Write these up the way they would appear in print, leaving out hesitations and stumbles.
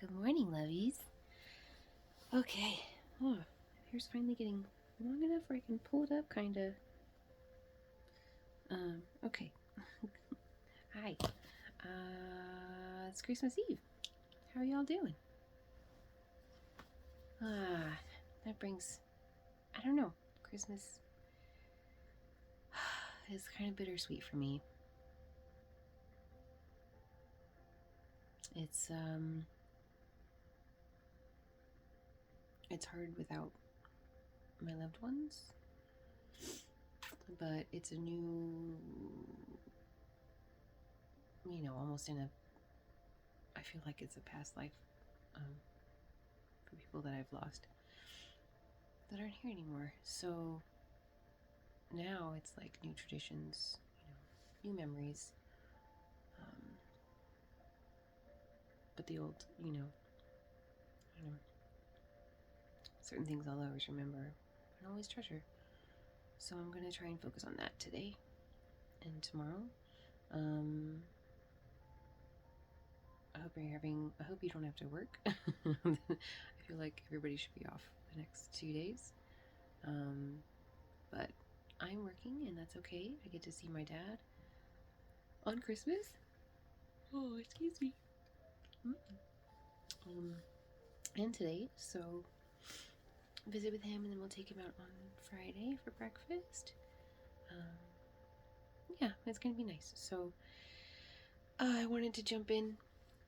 Good morning, lovies. Okay. Oh, hair's finally getting long enough where I can pull it up, kind of. Okay. Hi. It's Christmas Eve. How are y'all doing? That brings, I don't know, Christmas is kind of bittersweet for me. It's hard without my loved ones, but it's a new, almost I feel like it's a past life for people that I've lost that aren't here anymore. So now it's like new traditions, new memories. But the old, I don't know, certain things I'll always remember and always treasure. So I'm going to try and focus on that today and tomorrow. I hope you don't have to work. I feel like everybody should be off the next 2 days. But I'm working and that's okay. I get to see my dad on Christmas. Oh, excuse me. And today, so visit with him and then we'll take him out on Friday for breakfast. Yeah, it's gonna be nice. So I wanted to jump in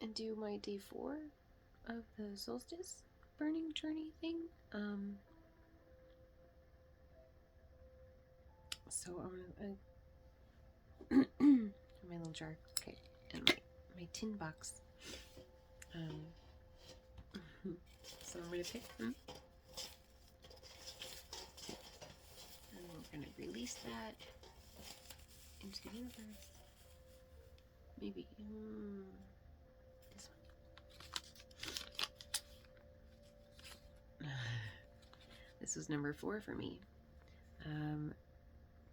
and do my day 4 of the solstice burning journey thing. So I'm gonna my little jar, okay, and my tin box. So I'm gonna pick them, and we're gonna release that into the universe. Maybe this one. This was number 4 for me.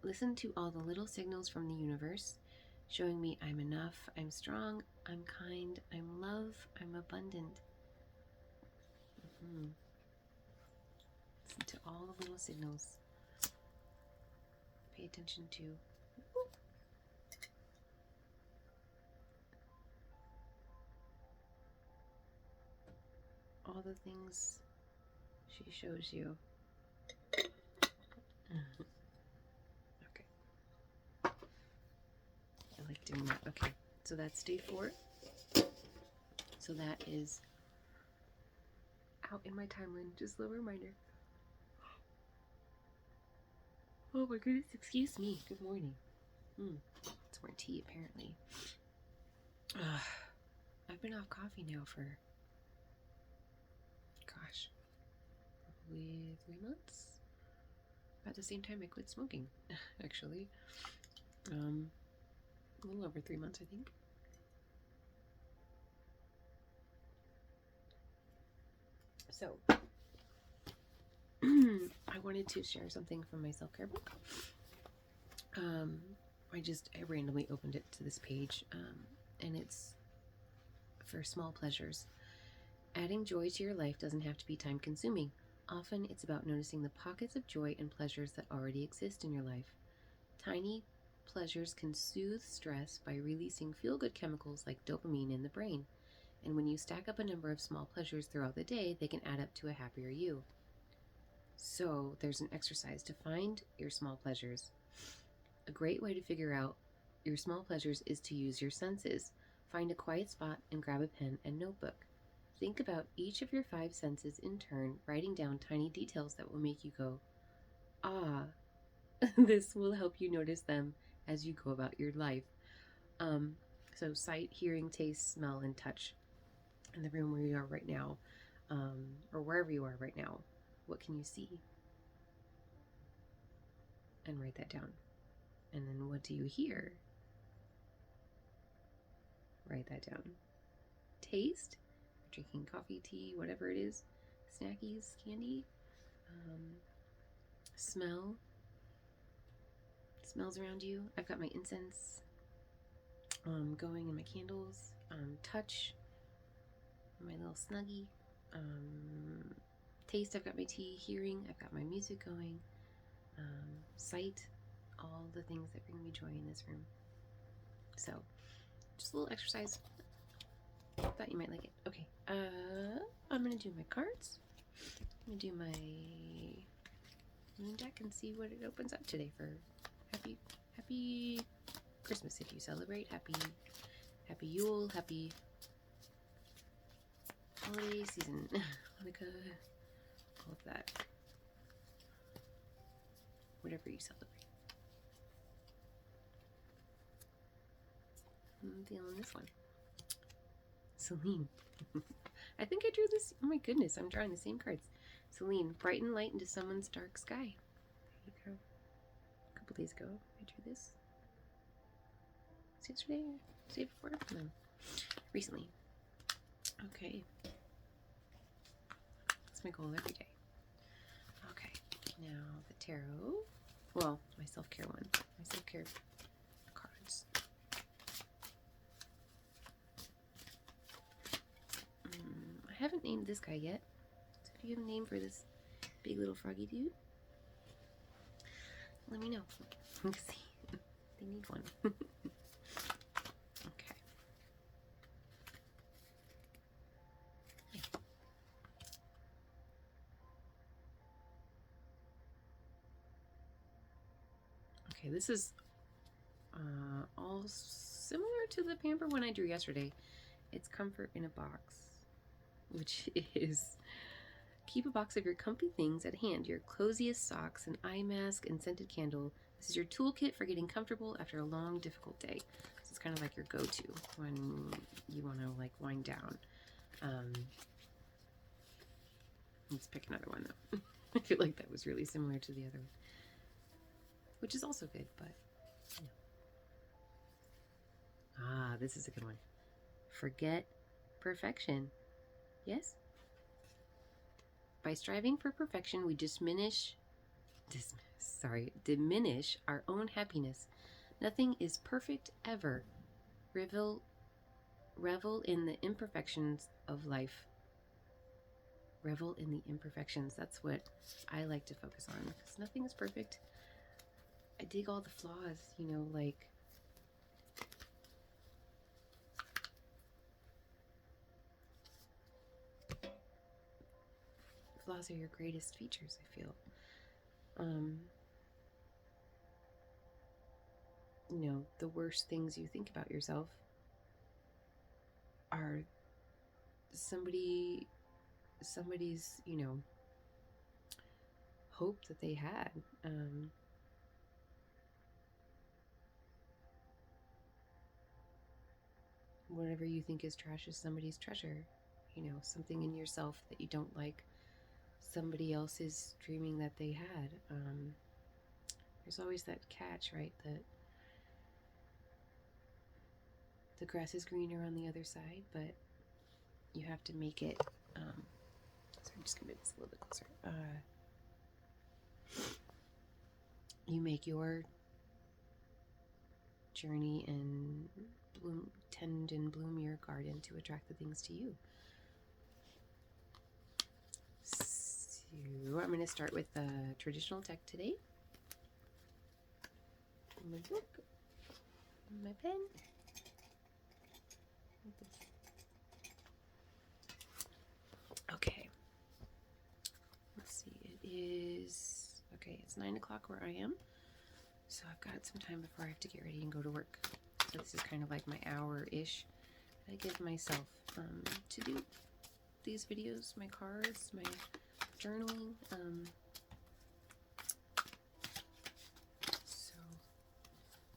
Listen to all the little signals from the universe, showing me I'm enough, I'm strong, I'm kind, I'm love, I'm abundant. Listen to all the little signals. Pay attention to all the things she shows you. Okay. I like doing that. Okay, so that's day 4. So that is out in my timeline. Just a little reminder. Oh my goodness, excuse me. Good morning. It's more tea, apparently. I've been off coffee now for, gosh, probably 3 months. At the same time I quit smoking, actually. A little over 3 months, I think. So, I wanted to share something from my self-care book. I randomly opened it to this page, and it's for small pleasures. Adding joy to your life doesn't have to be time-consuming. Often it's about noticing the pockets of joy and pleasures that already exist in your life. Tiny pleasures can soothe stress by releasing feel-good chemicals like dopamine in the brain. And when you stack up a number of small pleasures throughout the day, they can add up to a happier you. So there's an exercise to find your small pleasures. A great way to figure out your small pleasures is to use your senses. Find a quiet spot and grab a pen and notebook. Think about each of your 5 senses in turn, writing down tiny details that will make you go, ah. This will help you notice them as you go about your life. So sight, hearing, taste, smell, and touch. In the room where you are right now, or wherever you are right now, what can you see? And write that down. And then what do you hear? Write that down. Taste, drinking coffee, tea, whatever it is, snackies, candy. Smell, smells around you. I've got my incense going and my candles. Touch, my little snuggie. Taste, I've got my tea. Hearing, I've got my music going. Sight, all the things that bring me joy in this room. So, just a little exercise. Thought you might like it. Okay, I'm gonna do my cards. I'm gonna do my moon deck and see what it opens up today for happy Christmas if you celebrate. Happy Yule, happy holiday season, Hanukkah, all of that. Whatever you celebrate. I'm feeling this one. Celine. I think I drew this. Oh my goodness, I'm drawing the same cards. Celine, brighten light into someone's dark sky. There you go. A couple days ago, I drew this. Was it yesterday? The day before? No. Recently. Okay. That's my goal every day. Okay. Now the tarot. Well, my self-care one. My self-care cards. I haven't named this guy yet. So if you have a name for this big little froggy dude, let me know. Let's see. They need one. Okay. Okay, this is all similar to the pamper one I drew yesterday. It's comfort in a box, which is keep a box of your comfy things at hand, your coziest socks, an eye mask, and scented candle. This is your toolkit for getting comfortable after a long, difficult day. This is kind of like your go-to when you want to like wind down. Let's pick another one though. I feel like that was really similar to the other one, which is also good, but you know. This is a good one. Forget perfection. Yes? By striving for perfection, we diminish our own happiness. Nothing is perfect ever. Revel in the imperfections of life. Revel in the imperfections. That's what I like to focus on, because nothing is perfect. I dig all the flaws, you know, like flaws are your greatest features, I feel. You know, the worst things you think about yourself are somebody's, you know, hope that they had. Whatever you think is trash is somebody's treasure. You know, something in yourself that you don't like, somebody else is dreaming that they had. There's always that catch, right? That the grass is greener on the other side, but you have to make it. So I'm just gonna make this a little bit closer. You make your journey and tend and bloom your garden to attract the things to you. So I'm going to start with the traditional deck today. My book, my pen. Okay. Let's see. It is it's 9 o'clock where I am. So I've got some time before I have to get ready and go to work. So this is kind of like my hour-ish I give myself to do these videos, my cards, my journaling. So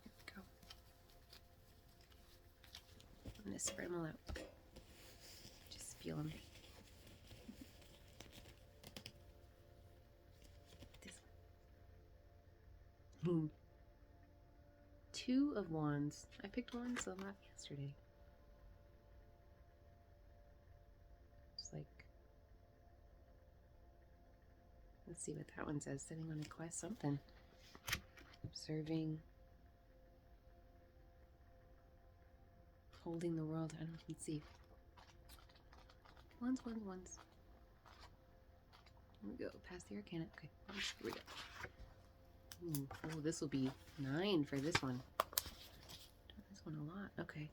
here we go. I'm going to spread them all out. Just feel them. This one. Two of Wands. I picked one, so I'm off yesterday. Just like, let's see what that one says. Sitting on a quest, something. Observing. Holding the world. I don't know if you can see. Ones. Here we go. Past the Arcana. Okay. Here we go. Ooh. Oh, this will be 9 for this one. This one a lot. Okay.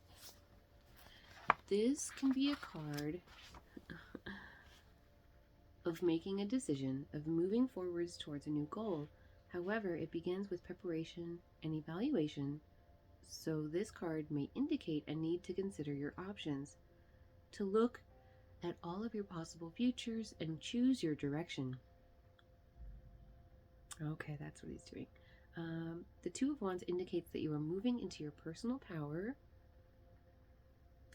This can be a card of making a decision, of moving forwards towards a new goal. However, it begins with preparation and evaluation, so this card may indicate a need to consider your options, to look at all of your possible futures and choose your direction. Okay, that's what he's doing. The Two of Wands indicates that you are moving into your personal power,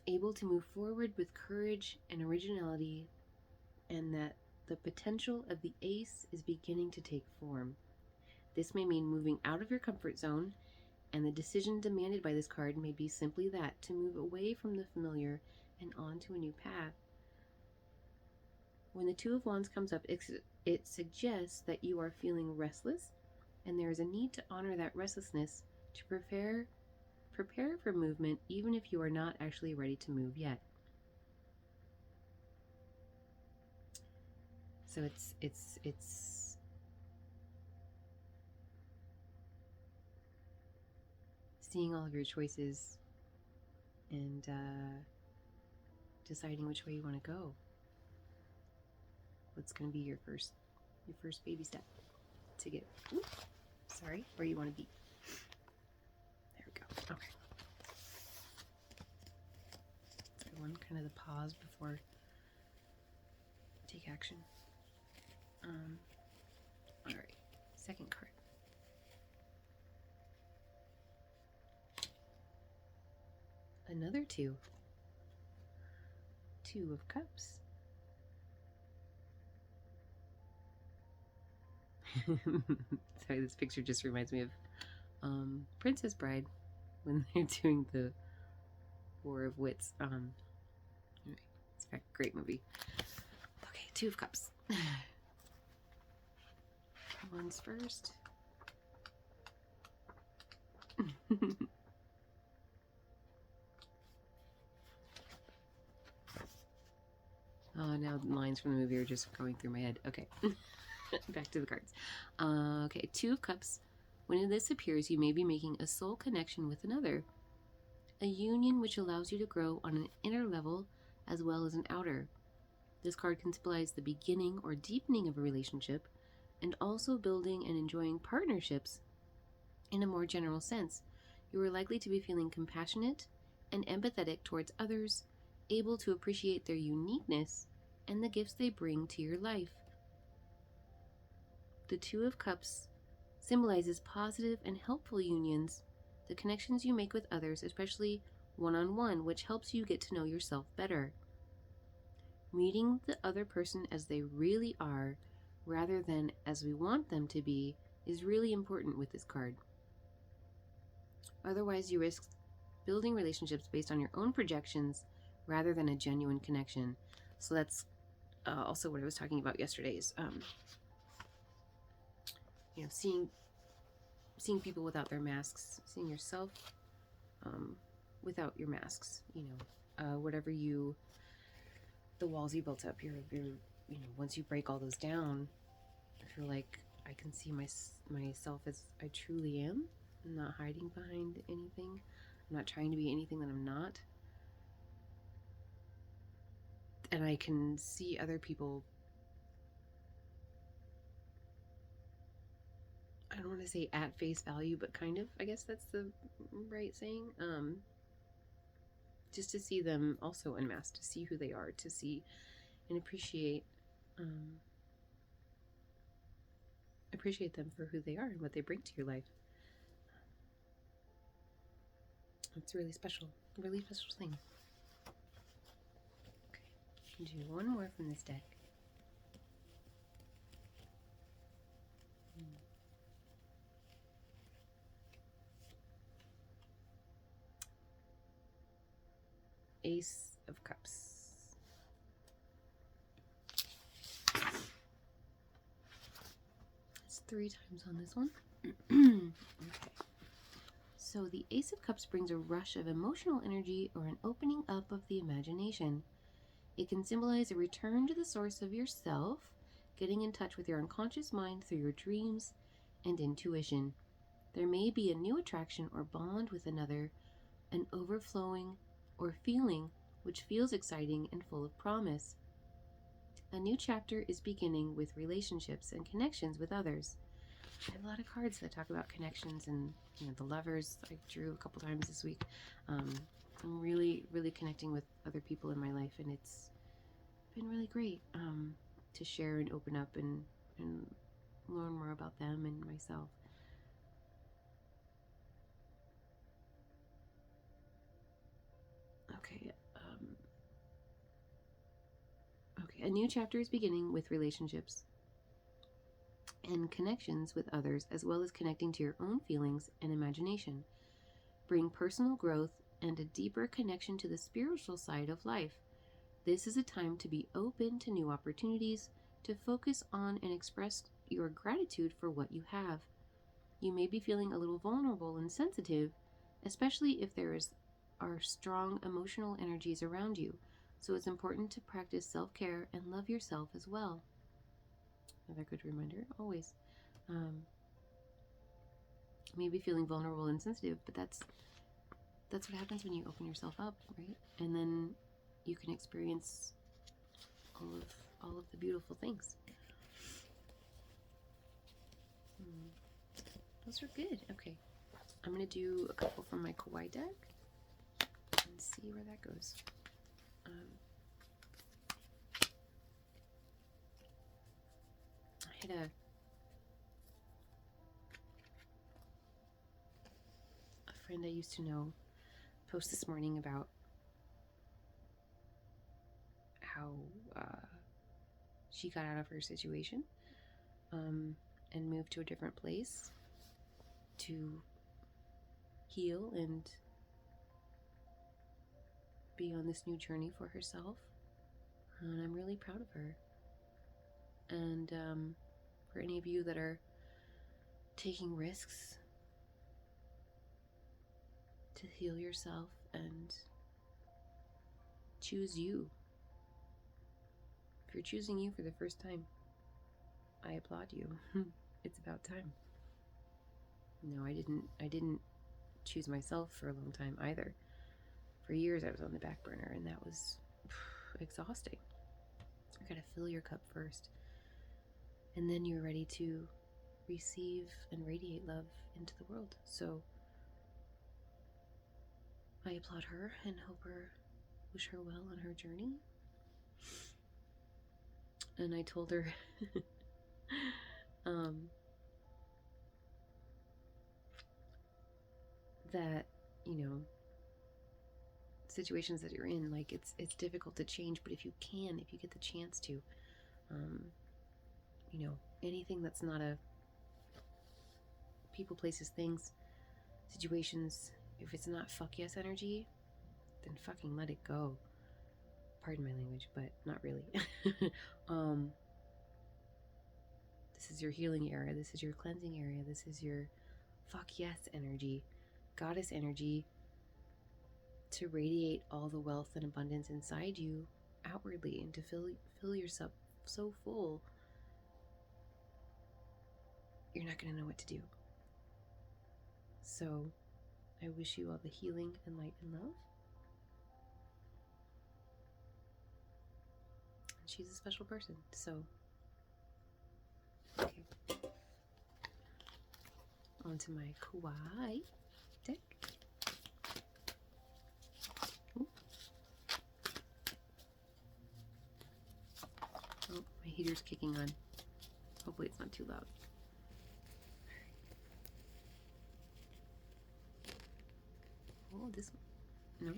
able to move forward with courage and originality, and that the potential of the Ace is beginning to take form. This may mean moving out of your comfort zone, and the decision demanded by this card may be simply that, to move away from the familiar and onto a new path. When the Two of Wands comes up, it suggests that you are feeling restless, and there is a need to honor that restlessness to prepare for movement, even if you are not actually ready to move yet. So it's seeing all of your choices and deciding which way you want to go. What's going to be your first baby step to get where you want to be. There we go. Okay. So one kind of the pause before take action. All right. Second card. Another 2. 2 of Cups. Sorry, this picture just reminds me of Princess Bride when they're doing the War of Wits. It's a great movie. Okay, 2 of Cups. One's first. Oh, now lines from the movie are just going through my head. Okay. Back to the cards. Okay, 2 of Cups. When this appears, you may be making a soul connection with another. A union which allows you to grow on an inner level as well as an outer. This card can symbolize the beginning or deepening of a relationship, and also building and enjoying partnerships in a more general sense. You are likely to be feeling compassionate and empathetic towards others, able to appreciate their uniqueness and the gifts they bring to your life. The 2 of Cups symbolizes positive and helpful unions, the connections you make with others, especially one-on-one, which helps you get to know yourself better. Meeting the other person as they really are, rather than as we want them to be, is really important with this card. Otherwise, you risk building relationships based on your own projections rather than a genuine connection. So that's also what I was talking about yesterday is, seeing people without their masks, seeing yourself without your masks, whatever the walls you built up, you're once you break all those down, I feel like I can see myself as I truly am. I'm not hiding behind anything. I'm not trying to be anything that I'm not. And I can see other people, I don't want to say at face value, but kind of, I guess that's the right saying. Just to see them also unmasked, to see who they are, to see and appreciate them for who they are and what they bring to your life. It's really special, a really special thing. Okay, do one more from this deck. Ace of Cups. It's 3 times on this one. Okay. So the Ace of Cups brings a rush of emotional energy or an opening up of the imagination. It can symbolize a return to the source of yourself, getting in touch with your unconscious mind through your dreams and intuition. There may be a new attraction or bond with another, an overflowing or feeling which feels exciting and full of promise. A new chapter is beginning with relationships and connections with others. I have a lot of cards that talk about connections and the lovers I drew a couple times this week. I'm really, really connecting with other people in my life, and it's been really great to share and open up and learn more about them and myself. Okay. A new chapter is beginning with relationships and connections with others, as well as connecting to your own feelings and imagination. Bring personal growth and a deeper connection to the spiritual side of life. This is a time to be open to new opportunities, to focus on and express your gratitude for what you have. You may be feeling a little vulnerable and sensitive, especially if are strong emotional energies around you. So it's important to practice self-care and love yourself as well. Another good reminder, always. Maybe feeling vulnerable and sensitive, but that's what happens when you open yourself up, right? And then you can experience all of the beautiful things. Those are good. Okay, I'm gonna do a couple from my Kawaii deck and see where that goes. I had a friend I used to know post this morning about how she got out of her situation and moved to a different place to heal and be on this new journey for herself. And I'm really proud of her. And for any of you that are taking risks to heal yourself and choose you, if you're choosing you for the first time, I applaud you. It's about time. No, I didn't choose myself for a long time either. For years I was on the back burner, and that was exhausting. You gotta fill your cup first, and then you're ready to receive and radiate love into the world. So I applaud her and wish her well on her journey. And I told her that, situations that you're in, like it's difficult to change, but if you get the chance to, anything that's not a people, places, things, situations, if it's not fuck yes energy, then fucking let it go. Pardon my language, but not really. This is your healing area. This is your cleansing area. This is your fuck yes energy, goddess energy, to radiate all the wealth and abundance inside you outwardly, and to fill yourself so full you're not going to know what to do. So I wish you all the healing and light and love. And she's a special person, so okay. On to my Kawaii deck. Ooh. Oh, my heater's kicking on. Hopefully it's not too loud. Oh, this one. No.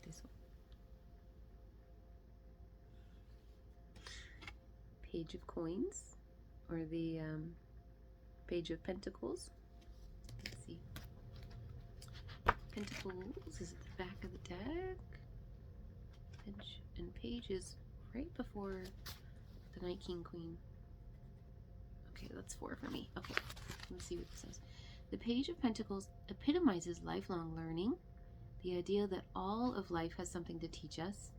This one. Page of Coins, or the Page of Pentacles. Let's see. Pentacles is at the back of the deck. And Page is right before the Knight, King, Queen. Okay, that's 4 for me. Okay, let's see what this says. The Page of Pentacles epitomizes lifelong learning, the idea that all of life has something to teach us,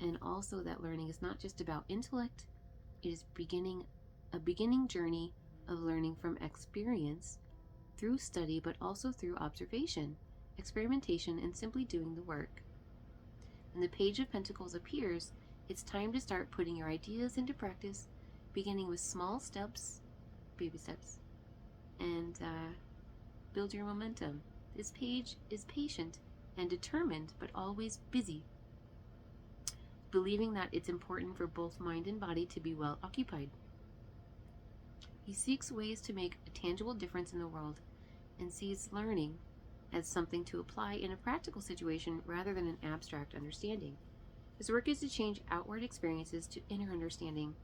and also that learning is not just about intellect, it is a beginning journey of learning from experience through study, but also through observation, experimentation, and simply doing the work. When the Page of Pentacles appears, it's time to start putting your ideas into practice, beginning with small steps, baby steps, and build your momentum. This page is patient and determined, but always busy, believing that it's important for both mind and body to be well occupied. He seeks ways to make a tangible difference in the world and sees learning as something to apply in a practical situation rather than an abstract understanding. His work is to change outward experiences to inner understanding,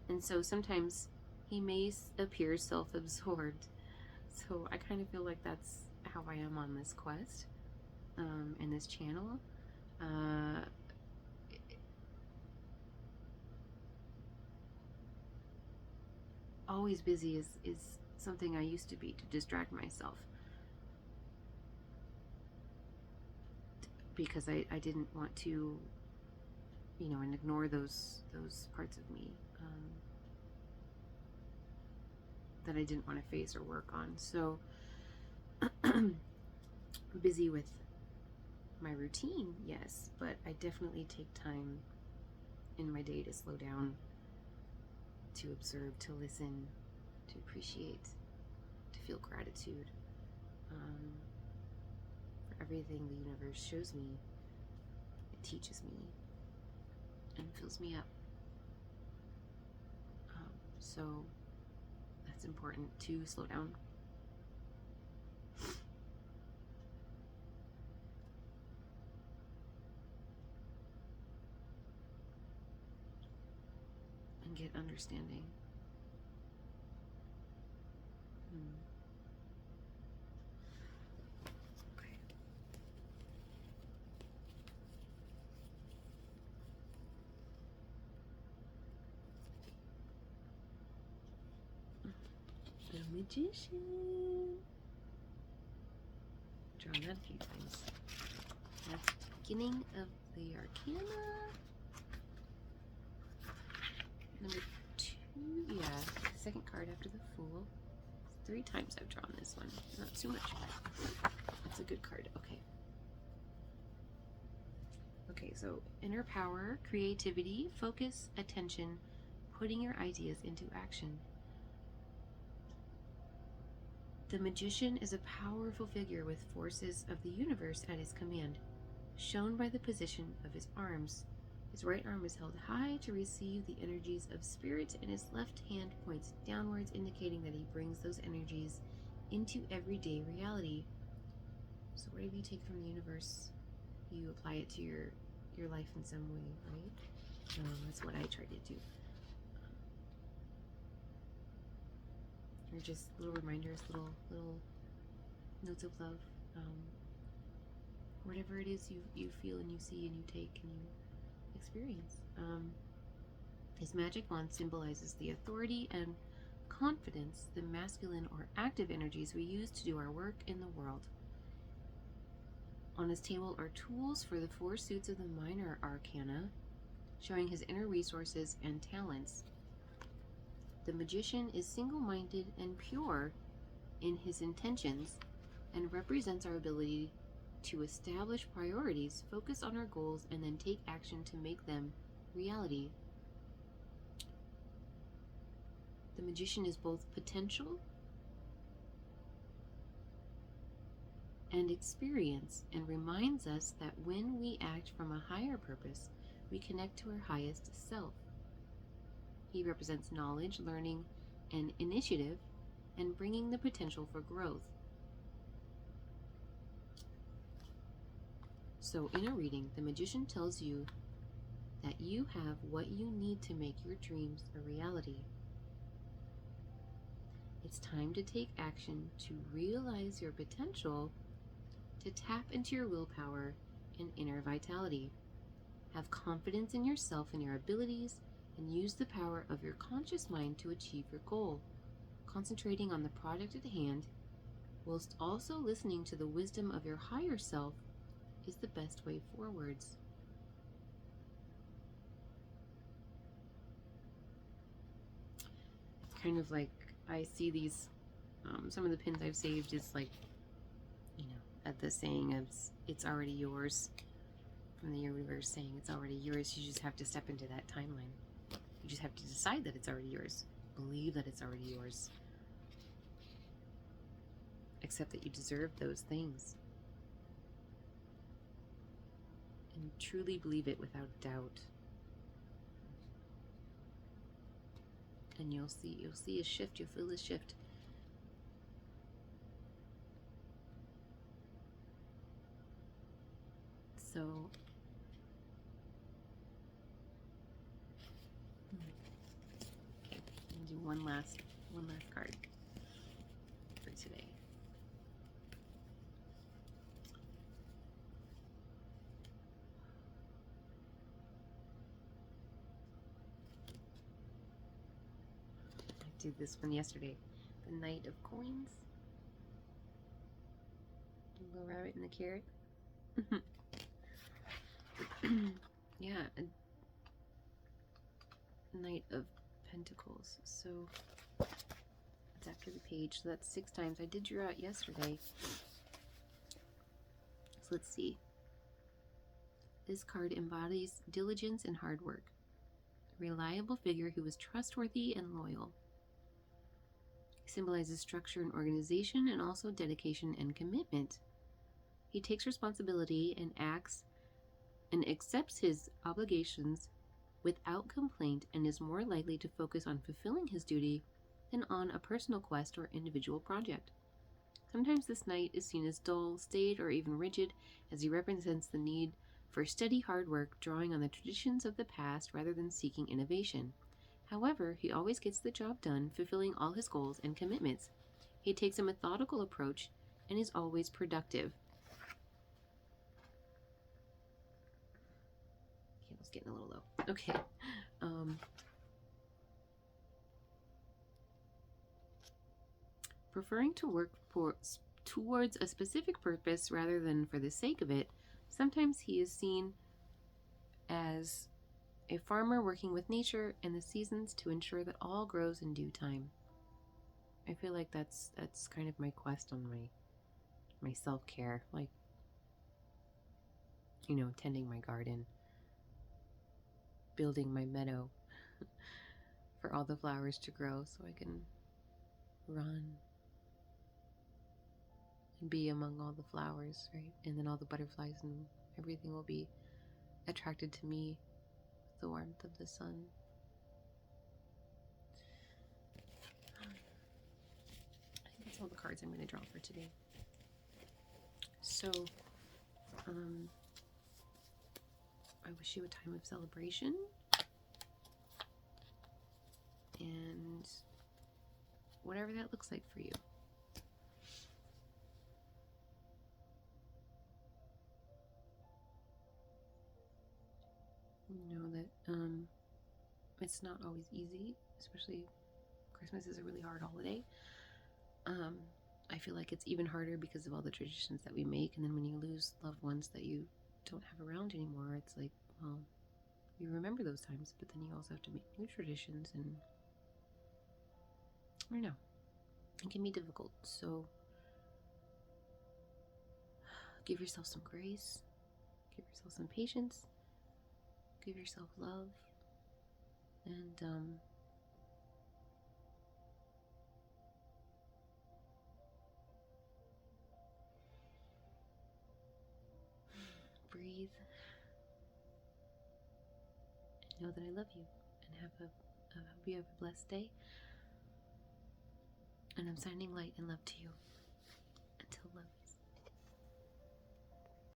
and so sometimes he may appear self-absorbed. So I kind of feel like that's how I am on this quest, and this channel. Always busy is something I used to be, to distract myself, because I didn't want to, and ignore those parts of me that I didn't want to face or work on. So busy with my routine, yes, but I definitely take time in my day to slow down, to observe, to listen, to appreciate, to feel gratitude for everything the universe shows me. It teaches me and fills me up. So that's important, to slow down. And get understanding. Okay. The Magician. Drawn that a few times. That's the beginning of the Arcana. Number 2, yeah, second card after the Fool. 3 times I've drawn this one. Not too much. That's a good card. Okay. Okay, so inner power, creativity, focus, attention, putting your ideas into action. The Magician is a powerful figure with forces of the universe at his command, shown by the position of his arms. His right arm is held high to receive the energies of spirit, and his left hand points downwards, indicating that he brings those energies into everyday reality. So whatever you take from the universe, you apply it to your life in some way, right? That's what I try to do. Or just little reminders, little notes of love. Whatever it is you feel and you see and you take and you experience. His magic wand symbolizes the authority and confidence, the masculine or active energies we use to do our work in the world. On his table are tools for the 4 suits of the minor arcana, showing his inner resources and talents. The Magician is single-minded and pure in his intentions and represents our ability to establish priorities, focus on our goals, and then take action to make them reality. The Magician is both potential and experience, and reminds us that when we act from a higher purpose, we connect to our highest self. He represents knowledge, learning, and initiative, and bringing the potential for growth. So in a reading, the Magician tells you that you have what you need to make your dreams a reality. It's time to take action to realize your potential, to tap into your willpower and inner vitality. Have confidence in yourself and your abilities, and use the power of your conscious mind to achieve your goal. Concentrating on the project at hand, whilst also listening to the wisdom of your higher self, is the best way forwards. It's kind of like I see these, some of the pins I've saved is like, at the saying of it's already yours, from the universe saying it's already yours. You just have to step into that timeline. You just have to decide that it's already yours. Believe that it's already yours. Accept that you deserve those things. And truly believe it without doubt. And you'll see a shift, you'll feel a shift. So okay, I'm gonna do one last card for today. I did this one yesterday. The Knight of Coins. The little rabbit and the carrot. Yeah, a Knight of Pentacles. So it's after the page. So that's 6 times. I did draw it yesterday. So let's see. This card embodies diligence and hard work. A reliable figure who is trustworthy and loyal. He symbolizes structure and organization, and also dedication and commitment. He takes responsibility and acts and accepts his obligations without complaint, and is more likely to focus on fulfilling his duty than on a personal quest or individual project. Sometimes this knight is seen as dull, staid, or even rigid, as he represents the need for steady hard work, drawing on the traditions of the past rather than seeking innovation. However, he always gets the job done, fulfilling all his goals and commitments. He takes a methodical approach and is always productive. Candle's getting a little low. Okay. Preferring to work towards a specific purpose rather than for the sake of it, sometimes he is seen as a farmer working with nature and the seasons to ensure that all grows in due time. I feel like that's kind of my quest on my self-care, like, tending my garden, building my meadow for all the flowers to grow so I can run and be among all the flowers, right? And then all the butterflies and everything will be attracted to me with the warmth of the sun. I think that's all the cards I'm going to draw for today. So, I wish you a time of celebration and whatever that looks like for you. Know that it's not always easy, especially Christmas is a really hard holiday. I feel like it's even harder because of all the traditions that we make, and then when you lose loved ones that you don't have around anymore, it's like, well, you remember those times, but then you also have to make new traditions, and I don't know, it can be difficult. So give yourself some grace, give yourself some patience, give yourself love, and breathe. Know that I love you, and I hope you have a blessed day. And I'm sending light and love to you.